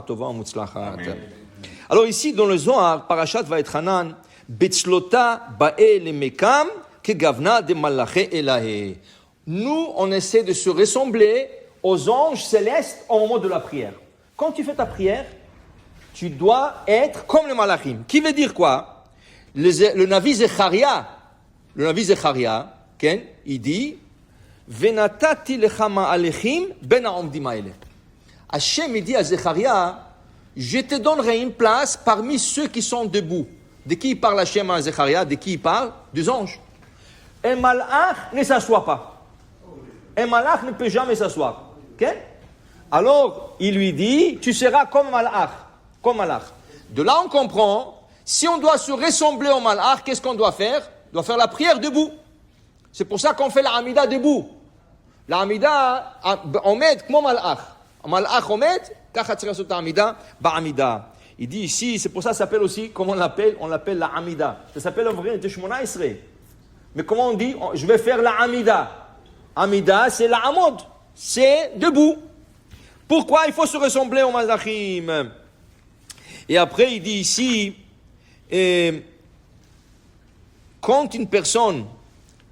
tova mutzlachat. Alors ici, dans le Zohar, Parashat Vaetchanan, Betzlota ba'e lemekam kegavna de malaché elahe. Nous, on essaie de se ressembler aux anges célestes au moment de la prière. Quand tu fais ta prière, tu dois être comme les malachim. Qui veut dire quoi? Le Navi Zecharia, il dit Venatati lechama alechim ben ha'omdim haeleh. Hachem il dit à Zecharia, je te donnerai une place parmi ceux qui sont debout. De qui il parle Hachem à Zecharia? De qui il parle? Des anges. Un malach ne s'assoit pas. Un malach ne peut jamais s'asseoir. Okay? Alors, il lui dit, tu seras comme malach. Comme malach. De là, on comprend, si on doit se ressembler au malach, qu'est-ce qu'on doit faire? On doit faire la prière debout. C'est pour ça qu'on fait la Hamida debout. La Hamida, on met comme malach. Malach, on met, il dit ici, c'est pour ça que ça s'appelle aussi, comment on l'appelle? On l'appelle la Hamida. Ça s'appelle en vrai, Teshmona Israël. Mais comment on dit? Je vais faire la Hamida. Hamida, c'est la Hamod. C'est debout. Pourquoi il faut se ressembler au Malachim? Et après, il dit ici, quand une personne,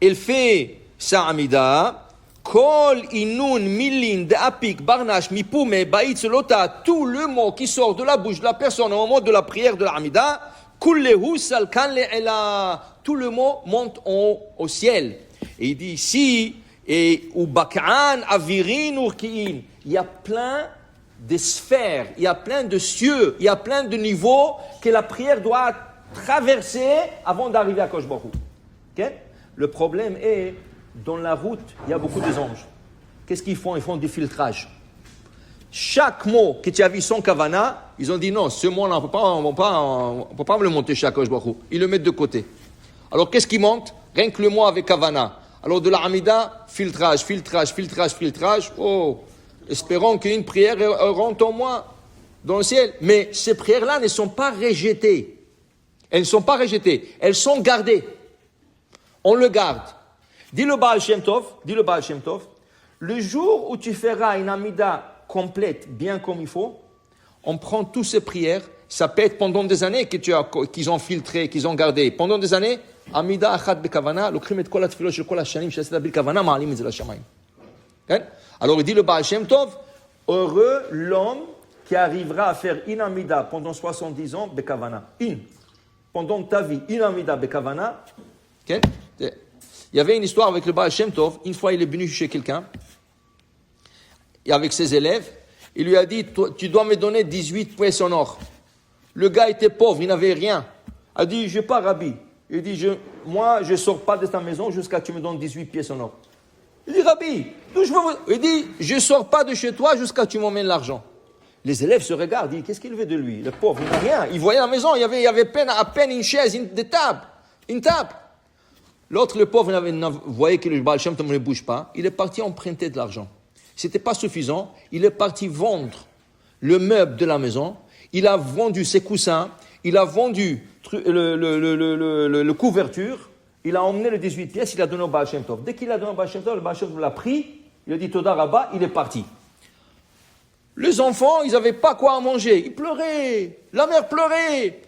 elle fait sa Hamida, Kol inun milin de apik barnash mipume baït lota, tout le mot qui sort de la bouche de la personne au moment de la prière de la Hamida, kullehu salkan le'ela, tout le mot monte au ciel. Et il dit ici, et ubak'an avirin urki'in, il y a plein de sphères, il y a plein de cieux, il y a plein de niveaux que la prière doit traverser avant d'arriver à Kosh Baruch Hu. Okay? Le problème est, dans la route, il y a beaucoup d'anges. Qu'est-ce qu'ils font? Ils font du filtrage. Chaque mot que tu as vu sans kavana, ils ont dit non, ce mot-là, on ne peut pas le monter chez Kosh Baruch Hu. Ils le mettent de côté. Alors qu'est-ce qui monte? Rien que le mot avec kavana. Alors de la Hamida, filtrage. Oh, espérons qu'une prière rentre en moi dans le ciel. Mais ces prières-là ne sont pas rejetées. Elles ne sont pas rejetées. Elles sont gardées. On le garde. Dis le Baal Shem Tov, le jour où tu feras une Hamida complète, bien comme il faut, on prend toutes ces prières, ça peut être pendant des années qu'ils ont filtré, qu'ils ont gardé. Pendant des années, Hamida achat bekavana, lוקחים את כל התפילות של כל השנים שעשית בכוונה, מעלים את זה לשמיים. כן? Alors il dit le Baal Shem Tov, heureux l'homme qui arrivera à faire une Hamida pendant 70 ans bekavana. Pendant ta vie, une Hamida bekavana. Okay? Il y avait une histoire avec le Baal Shem Tov. Une fois, il est venu chez quelqu'un, et avec ses élèves, il lui a dit, tu dois me donner 18 pièces en or. Le gars était pauvre, il n'avait rien. Il a dit, je n'ai pas Rabbi. Il dit, moi, je ne sors pas de ta maison jusqu'à ce que tu me donnes 18 pièces en or. Il dit, Rabbi, il dit, je ne sors pas de chez toi jusqu'à ce que tu m'emmènes l'argent. Les élèves se regardent, ils disent, qu'est-ce qu'il veut de lui? Le pauvre, il n'a rien. Il voyait la maison, il y avait à peine une chaise, une table. L'autre, le pauvre, voyait que le Baal Shem Tov ne bouge pas. Il est parti emprunter de l'argent. Ce n'était pas suffisant. Il est parti vendre le meuble de la maison. Il a vendu ses coussins. Il a vendu le couverture. Il a emmené les 18 pièces. Il a donné au Baal Shem Tov. Dès qu'il a donné au Baal Shem Tov, le Baal Shem Tov l'a pris. Il a dit Toda Rabba. Il est parti. Les enfants, ils n'avaient pas quoi à manger. Ils pleuraient. La mère pleurait.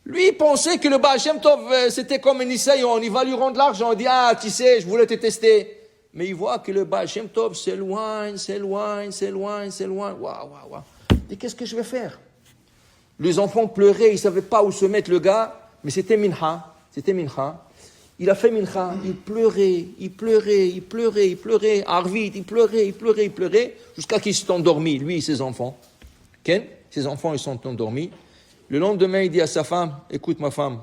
Lui, il pensait que le Baal Shem Tov, c'était comme un Nisayon, il va lui rendre l'argent, il dit, tu sais, je voulais te tester. Mais il voit que le Baal Shem Tov s'éloigne. Waouh. Et qu'est-ce que je vais faire? Les enfants pleuraient, ils ne savaient pas où se mettre le gars, mais c'était Mincha. Il a fait Mincha, il pleurait, Arvid, il pleurait, jusqu'à qu'ils se sont endormis, lui et ses enfants. Ken, ses enfants, ils sont endormis. Le lendemain, il dit à sa femme, écoute ma femme,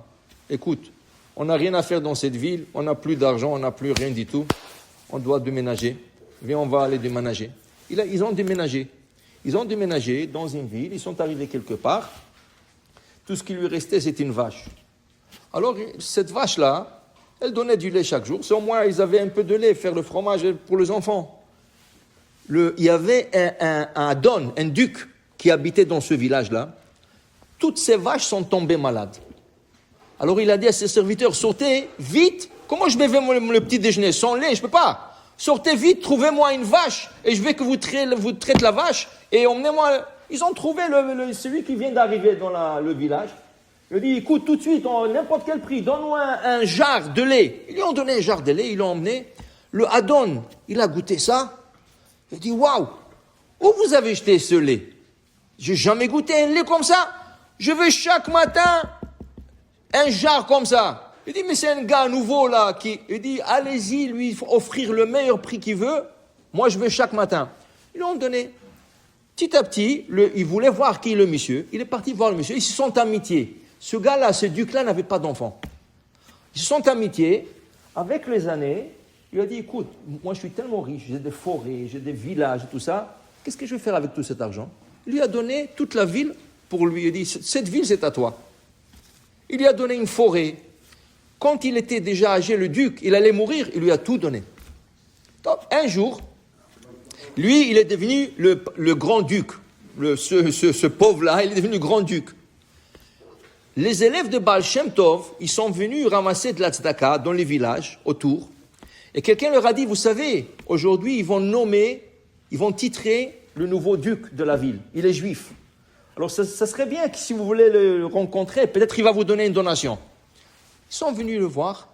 on n'a rien à faire dans cette ville, on n'a plus d'argent, on n'a plus rien du tout, on doit déménager, viens on va aller déménager. Ils ont déménagé dans une ville, ils sont arrivés quelque part, tout ce qui lui restait c'était une vache. Alors cette vache-là, elle donnait du lait chaque jour, c'est au moins ils avaient un peu de lait, faire le fromage pour les enfants. Il y avait un duc qui habitait dans ce village-là. Toutes ces vaches sont tombées malades. Alors il a dit à ses serviteurs, sortez vite. Comment je vais faire le petit déjeuner? Sans lait, je ne peux pas. Sortez vite, trouvez-moi une vache et je vais que vous traitez la vache et emmenez-moi Ils ont trouvé celui qui vient d'arriver dans le village. Il a dit, écoute, tout de suite, n'importe quel prix, donne-moi un jar de lait. Ils lui ont donné un jar de lait, ils l'ont emmené. Le Adon, il a goûté ça. Il a dit, waouh, où vous avez jeté ce lait? J'ai jamais goûté un lait comme ça. Je veux chaque matin un jar comme ça. Il dit, mais c'est un gars nouveau là il dit, allez-y lui offrir le meilleur prix qu'il veut. Moi, je veux chaque matin. Ils lui ont donné. Petit à petit, il voulait voir qui est le monsieur. Il est parti voir le monsieur. Ils se sont amitiés. Ce gars-là, ce duc-là n'avait pas d'enfant. Ils se sont amitiés. Avec les années, il a dit, écoute, moi je suis tellement riche, j'ai des forêts, j'ai des villages, tout ça. Qu'est-ce que je vais faire avec tout cet argent? Il lui a donné toute la ville pour lui. Il a dit, cette ville, c'est à toi. Il lui a donné une forêt. Quand il était déjà âgé, le duc, il allait mourir, il lui a tout donné. Donc, un jour, lui, il est devenu le grand-duc. Ce pauvre-là, il est devenu grand-duc. Les élèves de Baal Shem Tov, ils sont venus ramasser de la tzedaka dans les villages autour. Et quelqu'un leur a dit, vous savez, aujourd'hui, ils vont titrer le nouveau duc de la ville. Il est juif. Alors, ça serait bien que si vous voulez le rencontrer, peut-être il va vous donner une donation. Ils sont venus le voir.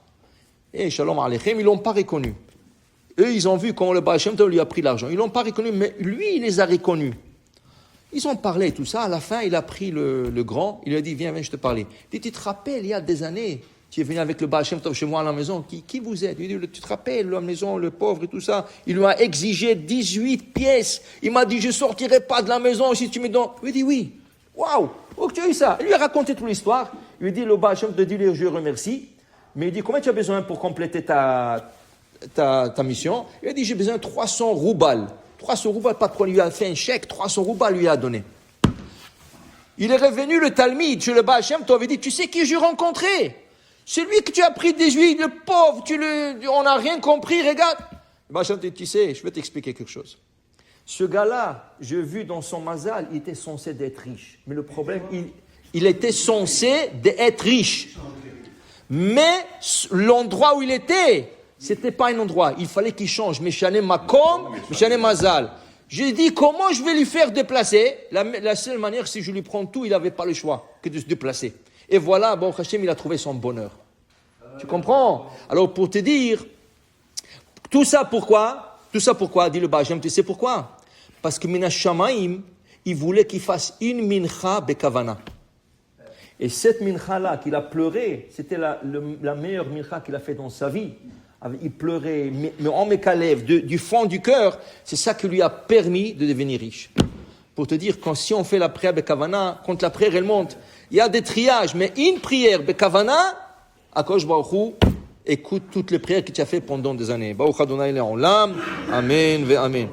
Et shalom aleichem, ils ne l'ont pas reconnu. Eux, ils ont vu quand le Baal Shem Tov lui a pris l'argent. Ils ne l'ont pas reconnu, mais lui, il les a reconnus. Ils ont parlé tout ça. À la fin, il a pris le grand. Il lui a dit, viens, je te parle. Il dit, tu te rappelles, il y a des années, tu es venu avec le Baal Shem Tov chez moi à la maison. Qui vous êtes? Il dit, tu te rappelles, la maison, le pauvre et tout ça. Il lui a exigé 18 pièces. Il m'a dit, je ne sortirai pas de la maison si tu me donnes. Il lui dit, oui. Waouh, où tu as eu ça? Il lui a raconté toute l'histoire. Il lui dit, le Baal Shem Tov dit, je remercie. Mais il dit, combien tu as besoin pour compléter ta mission? Il a dit, j'ai besoin de 300 roubles. 300 roubles, pas de problème. Il lui a fait un chèque, 300 roubles lui a donné. Il est revenu, le Talmide, chez le Baal Shem Tov, il dit, tu sais qui j'ai rencontré? Celui que tu as pris 18, le pauvre, on n'a rien compris, regarde. Le Baal Shem Tov dit, tu sais, je vais t'expliquer quelque chose. Ce gars-là, j'ai vu dans son mazal, il était censé d'être riche. Mais le problème, il était censé d'être riche. Mais l'endroit où il était, c'était pas un endroit. Il fallait qu'il change. Meshane makom, meshane mazal. J'ai dit, comment je vais lui faire déplacer? La seule manière, si je lui prends tout, il n'avait pas le choix que de se déplacer. Et voilà, bon, Hachem, il a trouvé son bonheur. Tu comprends? Alors, pour te dire, tout ça pourquoi, dit le Baal Shem Tov, tu sais pourquoi? Parce que Minash Shamaim, il voulait qu'il fasse une mincha bekavana. Et cette mincha-là qu'il a pleuré, c'était la meilleure mincha qu'il a fait dans sa vie. Il pleurait, mais en Mekalev, du fond du cœur, c'est ça qui lui a permis de devenir riche. Pour te dire, si on fait la prière bekavana, quand la prière elle monte, il y a des triages, mais une prière bekavana, Akadosh Baruch Hu écoute toutes les prières que tu as fait pendant des années. Baruch Adonai Le'olam, Amen ve Amen.